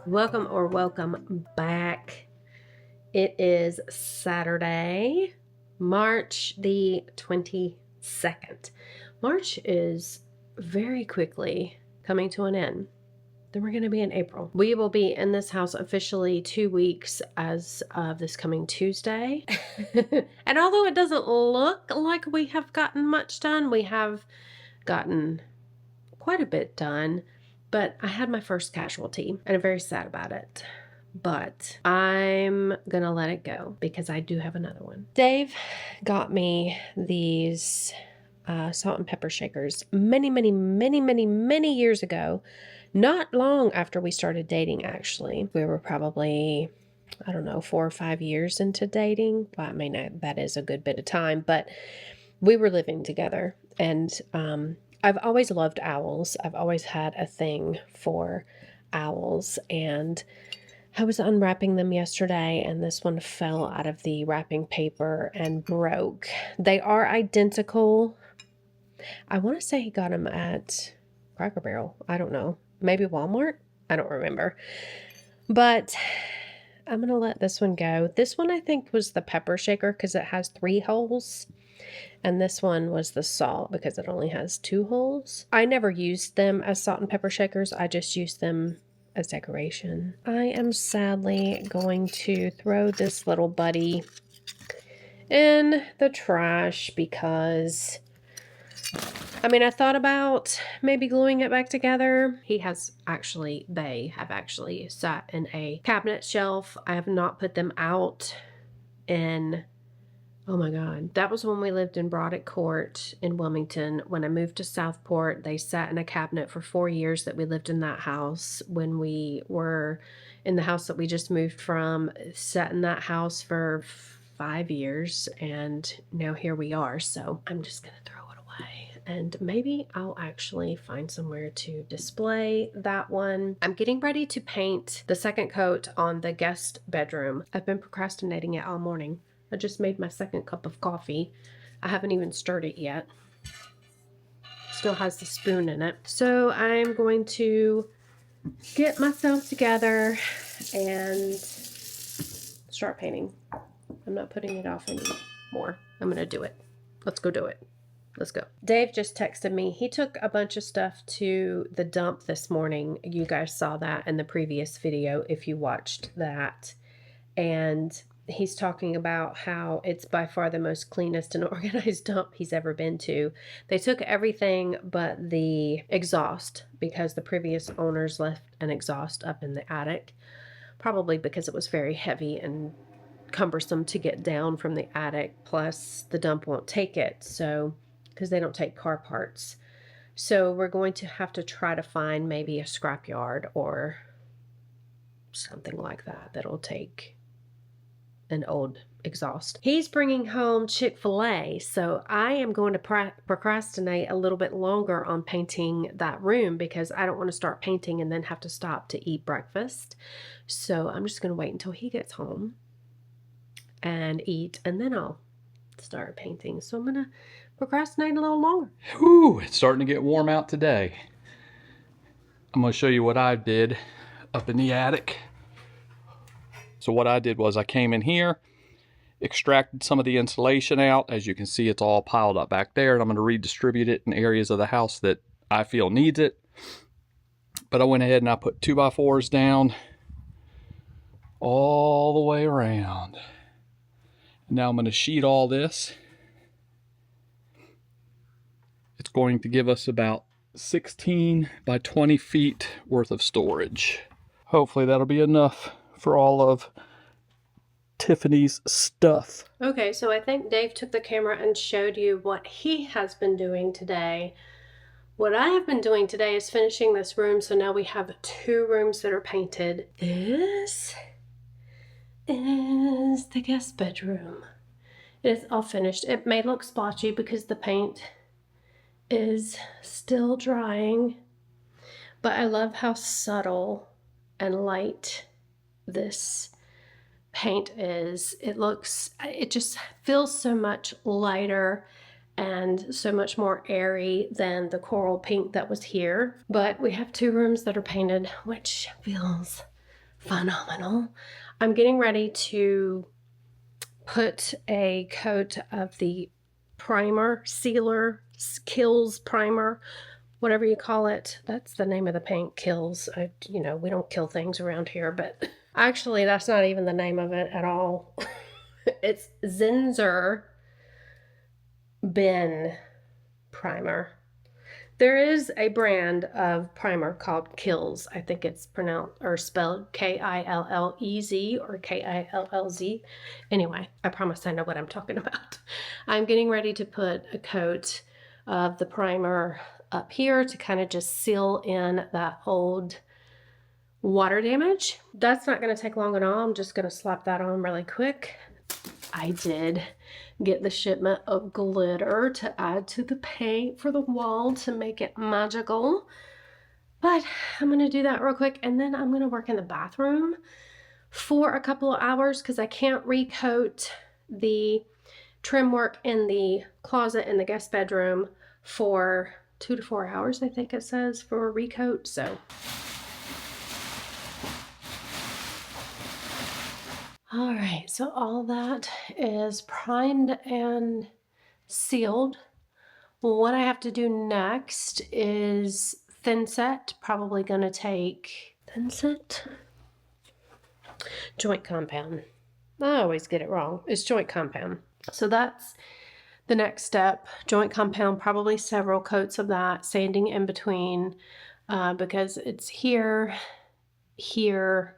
Welcome back. It is Saturday, March the 22nd. March is very quickly coming to an end. Then we're going to be in April. We will be in this house officially 2 weeks as of this coming Tuesday. And although it doesn't look like we have gotten much done, we have gotten quite a bit done. But I had my first casualty and I'm very sad about it. But I'm going to let it go because I do have another one. Dave got me these salt and pepper shakers many years ago. Not long after we started dating, actually. We were probably, 4 or 5 years into dating. Well, I mean, that is a good bit of time, but we were living together. And I've always loved owls. I've always had a thing for owls. And I was unwrapping them yesterday, and this one fell out of the wrapping paper and broke. They are identical. I want to say he got them at Cracker Barrel. I don't know. Maybe Walmart? I don't remember. But I'm going to let this one go. This one I think was the pepper shaker because it has 3 holes. And this one was the salt because it only has 2 holes. I never used them as salt and pepper shakers. I just used them as decoration. I am sadly going to throw this little buddy in the trash because, I thought about maybe gluing it back together. They have actually sat in a cabinet shelf. I have not put them out in, oh my God. That was when we lived in Broderick Court in Wilmington. When I moved to Southport, they sat in a cabinet for 4 years that we lived in that house. When we were in the house that we just moved from, sat in that house for 5 years. And now here we are. So I'm just going to throw it away. And maybe I'll actually find somewhere to display that one. I'm getting ready to paint the second coat on the guest bedroom. I've been procrastinating it all morning. I just made my second cup of coffee. I haven't even stirred it yet. Still has the spoon in it. So I'm going to get myself together and start painting. I'm not putting it off anymore. I'm going to do it. Let's go do it. Let's go. Dave just texted me. He took a bunch of stuff to the dump this morning. You guys saw that in the previous video if you watched that. And he's talking about how it's by far the most cleanest and organized dump he's ever been to. They took everything but the exhaust because the previous owners left an exhaust up in the attic, probably because it was very heavy and cumbersome to get down from the attic. Plus the dump won't take it, so because they don't take car parts. So we're going to have to try to find maybe a scrapyard or something like that that'll take an old exhaust. He's bringing home Chick-fil-A, so I am going to procrastinate a little bit longer on painting that room because I don't want to start painting and then have to stop to eat breakfast. So I'm just going to wait until he gets home and eat, and then I'll start painting. So I'm going to procrastinate a little longer. Whew, it's starting to get warm out today. I'm going to show you what I did up in the attic. So what I did was I came in here, extracted some of the insulation out. As you can see, it's all piled up back there, and I'm going to redistribute it in areas of the house that I feel needs it. But I went ahead and I put 2x4s down all the way around. Now I'm going to sheet all this. It's going to give us about 16 by 20 feet worth of storage. Hopefully that'll be enough for all of Tiffany's stuff. Okay, so I think Dave took the camera and showed you what he has been doing today. What I have been doing today is finishing this room, so now we have 2 rooms that are painted. This is the guest bedroom. It is all finished. It may look splotchy because the paint is still drying, but I love how subtle and light this paint is. It just feels so much lighter and so much more airy than the coral pink that was here. But we have 2 rooms that are painted, which feels phenomenal. I'm getting ready to put a coat of the primer, sealer, Kills primer, whatever you call it. That's the name of the paint, Kills. We don't kill things around here, but actually that's not even the name of it at all. It's Zinsser Ben primer. There is a brand of primer called Kills. I think it's pronounced or spelled Killez or Killz. Anyway, I promise I know what I'm talking about. I'm getting ready to put a coat of the primer up here to kind of just seal in that old water damage. That's not going to take long at all. I'm just going to slap that on really quick. I did get the shipment of glitter to add to the paint for the wall to make it magical. But I'm going to do that real quick, and then I'm going to work in the bathroom for a couple of hours because I can't recoat the trim work in the closet in the guest bedroom for 2 to 4 hours, I think it says, for a recoat. So all right, so all that is primed and sealed. What I have to do next is thin set. Probably going to take thin set, joint compound. I always get it wrong. It's joint compound. So that's the next step. Joint compound, probably several coats of that, sanding in between because it's here, here,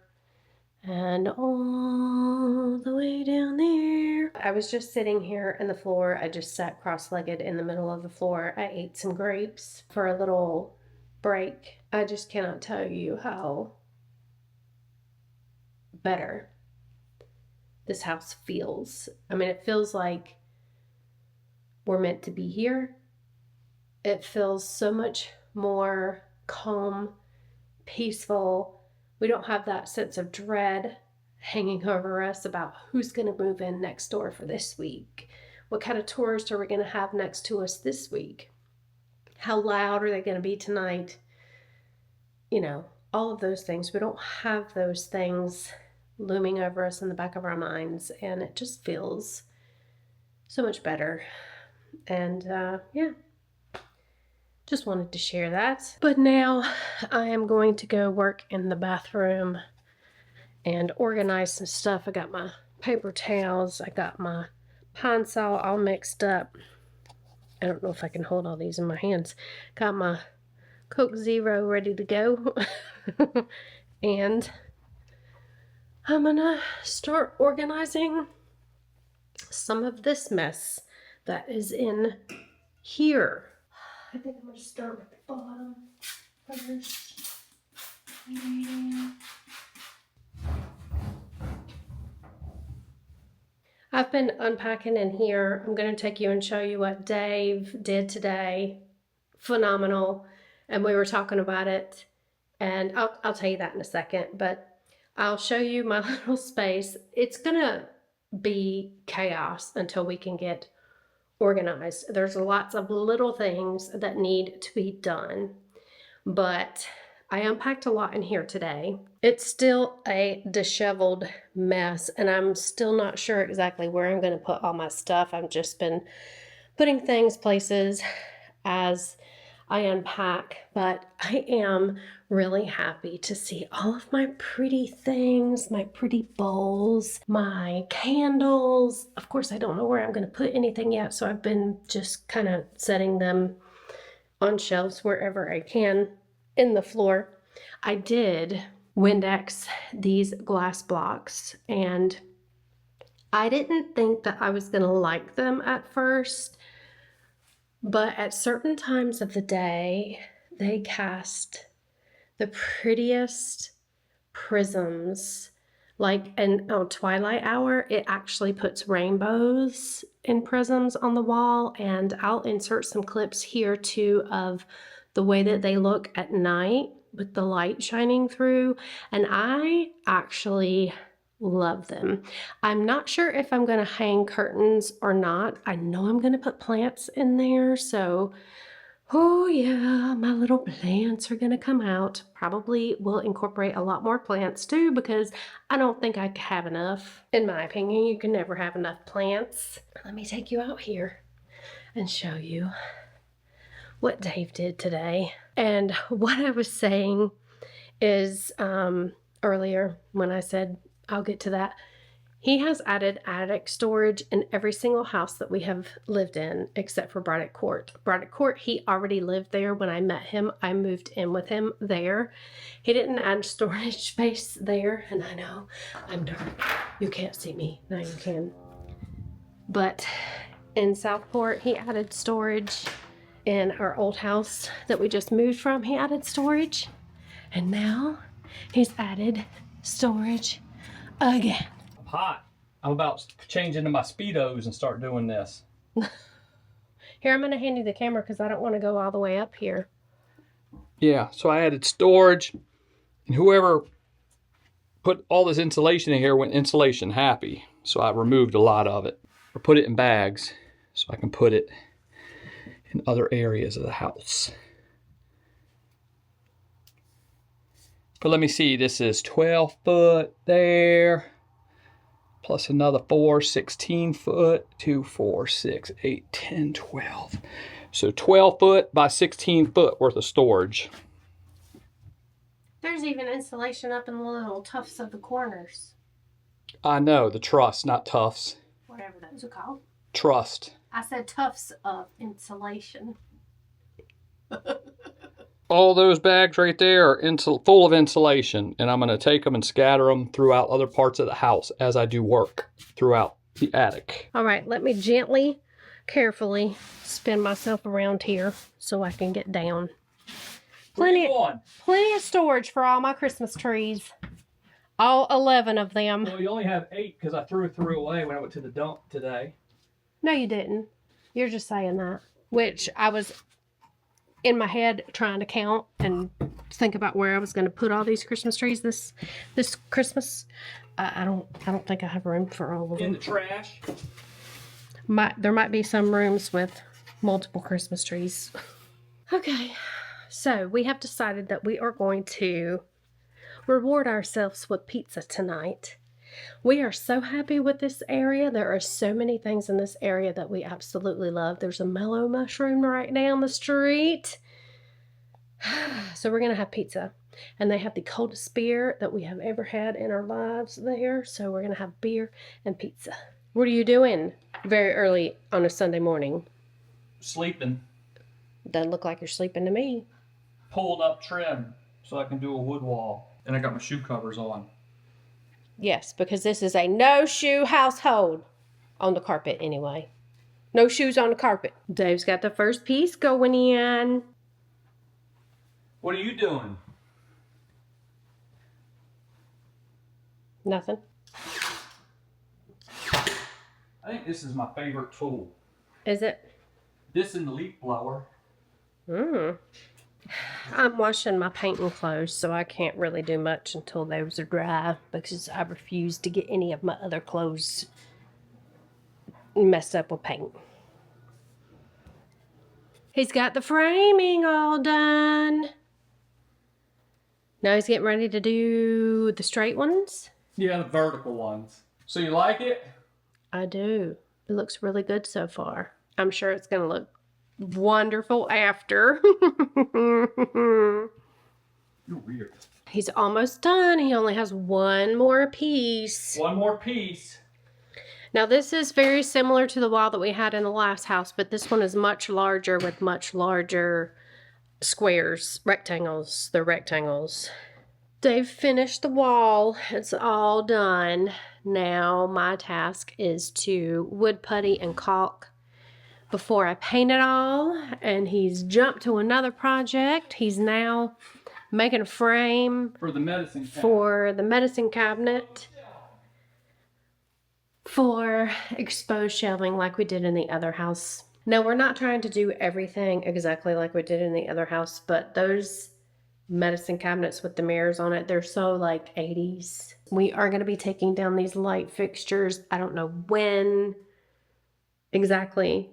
and all the way down there. I was just sitting here in the floor. I just sat cross-legged in the middle of the floor. I ate some grapes for a little break. I just cannot tell you how better this house feels. I mean, it feels like we're meant to be here. It feels so much more calm, peaceful. We don't have that sense of dread hanging over us about who's going to move in next door for this week. What kind of tourists are we going to have next to us this week? How loud are they going to be tonight? All of those things. We don't have those things looming over us in the back of our minds, and it just feels so much better. And yeah. Just wanted to share that. But now I am going to go work in the bathroom and organize some stuff. I got my paper towels. I got my Pine Sol all mixed up. I don't know if I can hold all these in my hands. Got my Coke Zero ready to go. And I'm gonna start organizing some of this mess that is in here. I think I'm going to start with the bottom first. I've been unpacking in here. I'm going to take you and show you what Dave did today. Phenomenal. And we were talking about it. And I'll tell you that in a second. But I'll show you my little space. It's going to be chaos until we can get organized. There's lots of little things that need to be done, but I unpacked a lot in here today. It's still a disheveled mess, and I'm still not sure exactly where I'm going to put all my stuff. I've just been putting things places as I unpack, but I am really happy to see all of my pretty things, my pretty bowls, my candles. Of course, I don't know where I'm going to put anything yet, so I've been just kind of setting them on shelves wherever I can in the floor. I did Windex these glass blocks, and I didn't think that I was going to like them at first. But at certain times of the day, they cast the prettiest prisms. Like in twilight hour, it actually puts rainbows in prisms on the wall. And I'll insert some clips here too of the way that they look at night with the light shining through. And I actually love them. I'm not sure if I'm going to hang curtains or not. I know I'm going to put plants in there, so Oh yeah, my little plants are gonna come out. Probably will incorporate a lot more plants too because I don't think I have enough. In my opinion, you can never have enough plants. Let me take you out here and show you what Dave did today. And what I was saying is earlier when I said I'll get to that, he has added attic storage in every single house that we have lived in except for Braddock Court. Braddock Court, he already lived there when I met him. I moved in with him there. He didn't add storage space there, and I know I'm dark. You can't see me. Now you can. But in Southport, he added storage. In our old house that we just moved from, he added storage. And now he's added storage again. Hot. I'm about to change into my Speedos and start doing this. Here, I'm going to hand you the camera because I don't want to go all the way up here. Yeah, so I added storage. And whoever put all this insulation in here went insulation happy. So I removed a lot of it. Or put it in bags so I can put it in other areas of the house. But let me see, this is 12 foot there. Plus another 4, 16 foot, 2, 4, 6, 8, 10, 12. So 12 foot by 16 foot worth of storage. There's even insulation up in the little tufts of the corners. I know, the truss, not tufts. Whatever those are called. Trust. I said tufts of insulation. All those bags right there are full of insulation, and I'm going to take them and scatter them throughout other parts of the house as I do work throughout the attic. All right, let me gently, carefully spin myself around here so I can get down. Plenty of storage for all my Christmas trees. All 11 of them. Well, you only have 8 because I threw 3 away when I went to the dump today. No, you didn't. You're just saying that. Which I was in my head trying to count and think about where I was going to put all these Christmas trees this Christmas. I don't think I have room for all of them. In the trash. There might be some rooms with multiple Christmas trees. Okay, so we have decided that we are going to reward ourselves with pizza tonight. We are so happy with this area. There are so many things in this area that we absolutely love. There's a mellow mushroom right down the street. So we're going to have pizza. And they have the coldest beer that we have ever had in our lives there. So we're going to have beer and pizza. What are you doing very early on a Sunday morning? Sleeping. Doesn't look like you're sleeping to me. Pulled up trim so I can do a wood wall. And I got my shoe covers on. Yes, because this is a no-shoe household. On the carpet, anyway. No shoes on the carpet. Dave's got the first piece going in. What are you doing? Nothing. I think this is my favorite tool. Is it? This and the leaf blower. I'm washing my painting clothes, so I can't really do much until those are dry because I refuse to get any of my other clothes messed up with paint. He's got the framing all done. Now he's getting ready to do the straight ones. Yeah, the vertical ones. So you like it? I do. It looks really good so far. I'm sure it's going to look wonderful after. You're weird. He's almost done. He only has one more piece. One more piece. Now this is very similar to the wall that we had in the last house, but this one is much larger with much larger squares, rectangles. They're rectangles. Dave finished the wall. It's all done. Now my task is to wood putty and caulk before I paint it all. And he's jumped to another project. He's now making a frame For the medicine cabinet. for the medicine cabinet for exposed shelving like we did in the other house. Now, we're not trying to do everything exactly like we did in the other house, but those medicine cabinets with the mirrors on it, they're so like 80s. We are going to be taking down these light fixtures. I don't know when exactly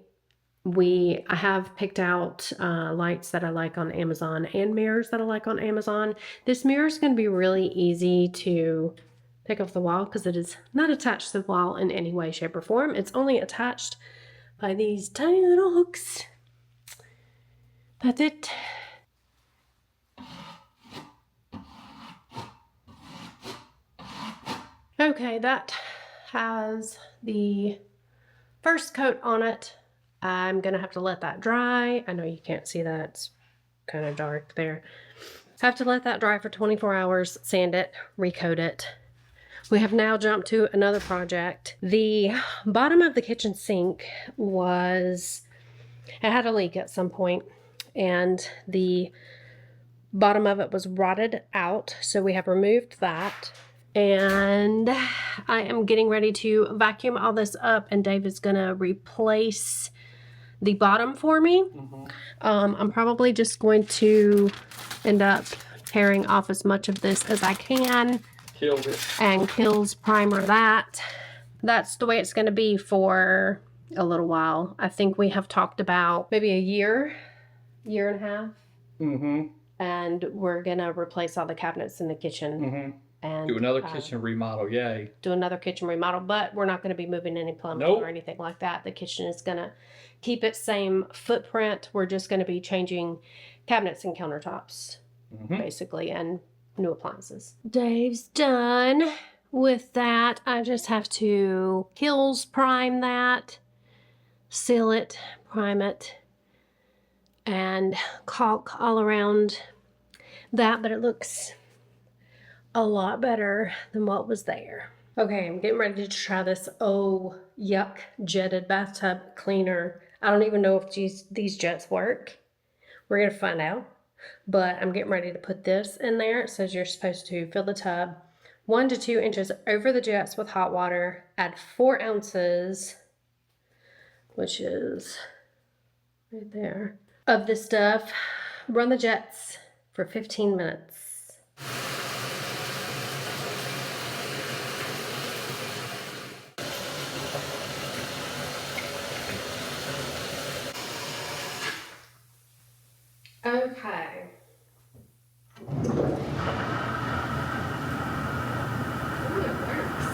I have picked out lights that I like on Amazon and mirrors that I like on Amazon. This mirror is going to be really easy to pick off the wall because it is not attached to the wall in any way, shape, or form. It's only attached by these tiny little hooks. That's it. Okay, that has the first coat on it. I'm gonna have to let that dry. I know you can't see that, it's kind of dark there. Have to let that dry for 24 hours, sand it, recoat it. We have now jumped to another project. The bottom of the kitchen sink it had a leak at some point, and the bottom of it was rotted out, so we have removed that. And I am getting ready to vacuum all this up, and Dave is gonna replace the bottom for me. I'm probably just going to end up tearing off as much of this as I can. Killed it. And Kills primer that. That's the way it's going to be for a little while. I think we have talked about maybe a year and a half. And we're going to replace all the cabinets in the kitchen. And do another kitchen remodel, yay. Do another kitchen remodel, but we're not going to be moving any plumbing or anything like that. The kitchen is going to keep its same footprint. We're just going to be changing cabinets and countertops, basically, and new appliances. Dave's done with that. I just have to Kills prime that, seal it, prime it, and caulk all around that, but it looks a lot better than what was there. Okay, I'm getting ready to try this yuck jetted bathtub cleaner. I don't even know if these jets work. We're gonna find out. But I'm getting ready to put this in there. It says you're supposed to fill the tub 1 to 2 inches over the jets with hot water, add 4 ounces, which is right there, of this stuff. Run the jets for 15 minutes. Okay. Ooh, it works.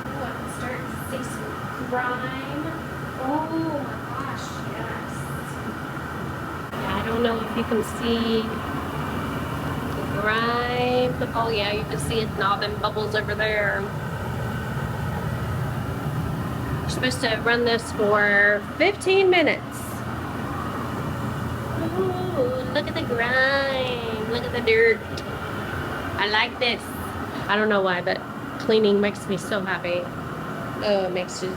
Ooh, I can start to see some grime. Oh my gosh, yes. Yeah, I don't know if you can see the grime. Oh yeah, you can see it in all them bubbles over there. You're supposed to run this for 15 minutes. Ooh, look at the grime. Look at the dirt. I like this. I don't know why, but cleaning makes me so happy. Oh,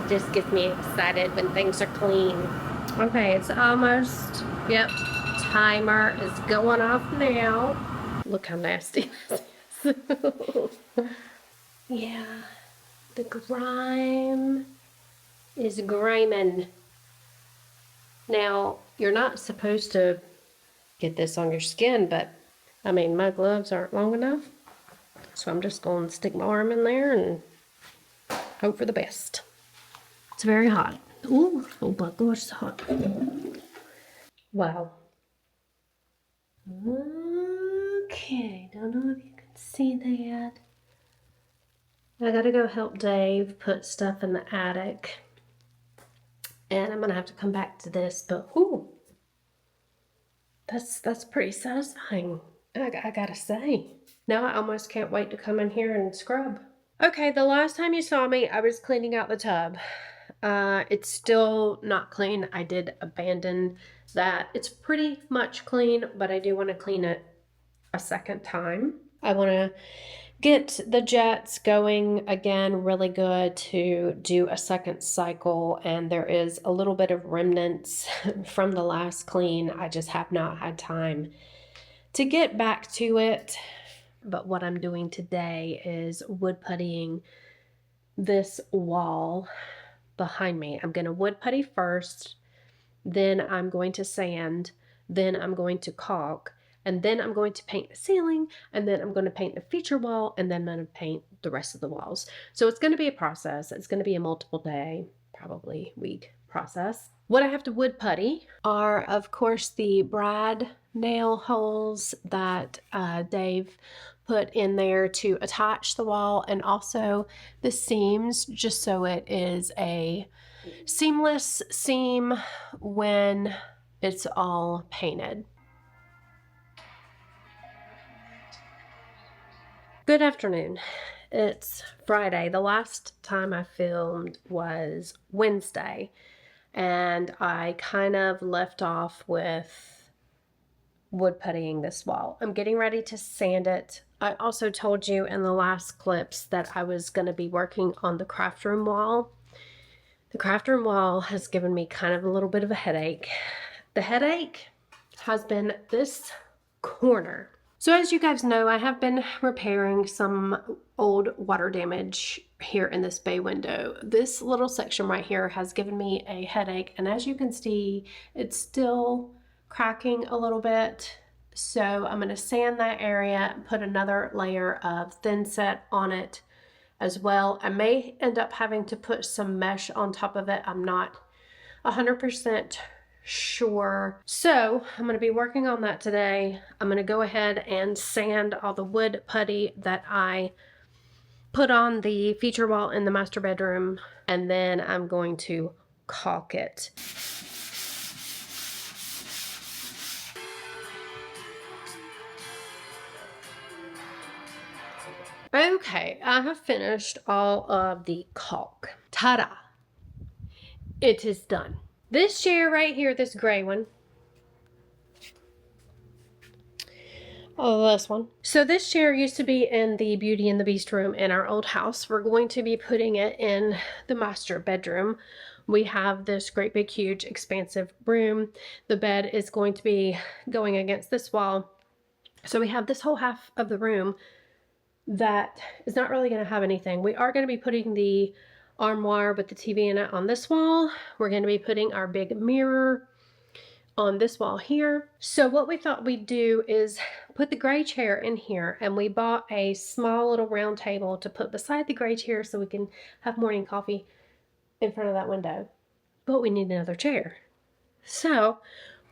just gets me excited when things are clean. Okay, it's almost, yep, timer is going off now. Look how nasty this is. Yeah, the grime is griming. Now, you're not supposed to get this on your skin, but I mean, my gloves aren't long enough. So I'm just going to stick my arm in there and hope for the best. It's very hot. Ooh, oh my gosh, it's hot. Wow. Okay, don't know if you can see that. I gotta go help Dave put stuff in the attic. And I'm gonna have to come back to this, but ooh, that's pretty satisfying, I gotta say. Now I almost can't wait to come in here and scrub. Okay, the last time you saw me, I was cleaning out the tub. It's still not clean. I did abandon that. It's pretty much clean, but I do want to clean it a second time. I want to get the jets going again really good to do a second cycle, and there is a little bit of remnants from the last clean. I just have not had time to get back to it. But what I'm doing today is wood puttying this wall behind me. I'm going to wood putty first, then I'm going to sand, then I'm going to caulk, and then I'm going to paint the ceiling, and then I'm going to paint the feature wall, and then I'm going to paint the rest of the walls. So it's going to be a process. It's going to be a multiple day, probably week process. What I have to wood putty are, of course, the brad nail holes that Dave put in there to attach the wall, and also the seams, just so it is a seamless seam when it's all painted. Good afternoon. It's Friday. The last time I filmed was Wednesday, and I kind of left off with wood puttying this wall. I'm getting ready to sand it. I also told you in the last clips that I was going to be working on the craft room wall. The craft room wall has given me kind of a little bit of a headache. The headache has been this corner. So as you guys know, I have been repairing some old water damage here in this bay window. This little section right here has given me a headache, and as you can see, it's still cracking a little bit. So I'm going to sand that area and put another layer of thin set on it as well. I may end up having to put some mesh on top of it. I'm not 100% sure. So I'm going to be working on that today. I'm going to go ahead and sand all the wood putty that I put on the feature wall in the master bedroom, and then I'm going to caulk it. Okay, I have finished all of the caulk. Ta-da! It is done. This chair right here, this gray one. Oh, this one. So this chair used to be in the Beauty and the Beast room in our old house. We're going to be putting it in the master bedroom. We have this great big huge expansive room. The bed is going to be going against this wall. So we have this whole half of the room that is not really going to have anything. We are going to be putting the armoire with the TV in it on this wall. We're going to be putting our big mirror on this wall here. So what we thought we'd do is put the gray chair in here, and we bought a small little round table to put beside the gray chair so we can have morning coffee in front of that window. But we need another chair. So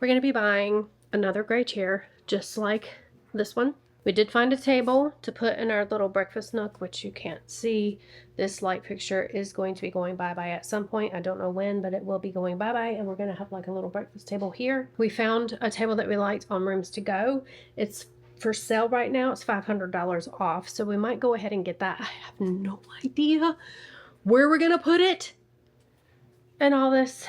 we're going to be buying another gray chair just like this one. We did find a table to put in our little breakfast nook, which you can't see. This light fixture is going to be going bye-bye at some point. I don't know when, but it will be going bye-bye, and we're going to have like a little breakfast table here. We found a table that we liked on Rooms To Go. It's for sale right now. It's $500 off, so we might go ahead and get that. I have no idea where we're going to put it and all this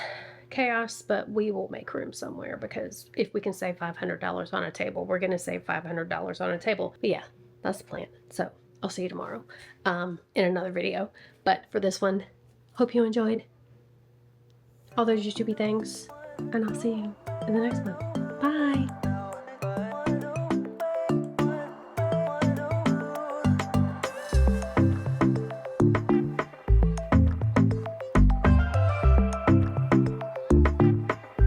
chaos, but we will make room somewhere, because if we can save $500 on a table, we're going to save $500 on a table. But yeah, that's the plan. So I'll see you tomorrow in another video. But for this one, hope you enjoyed all those YouTube things, and I'll see you in the next one. Bye.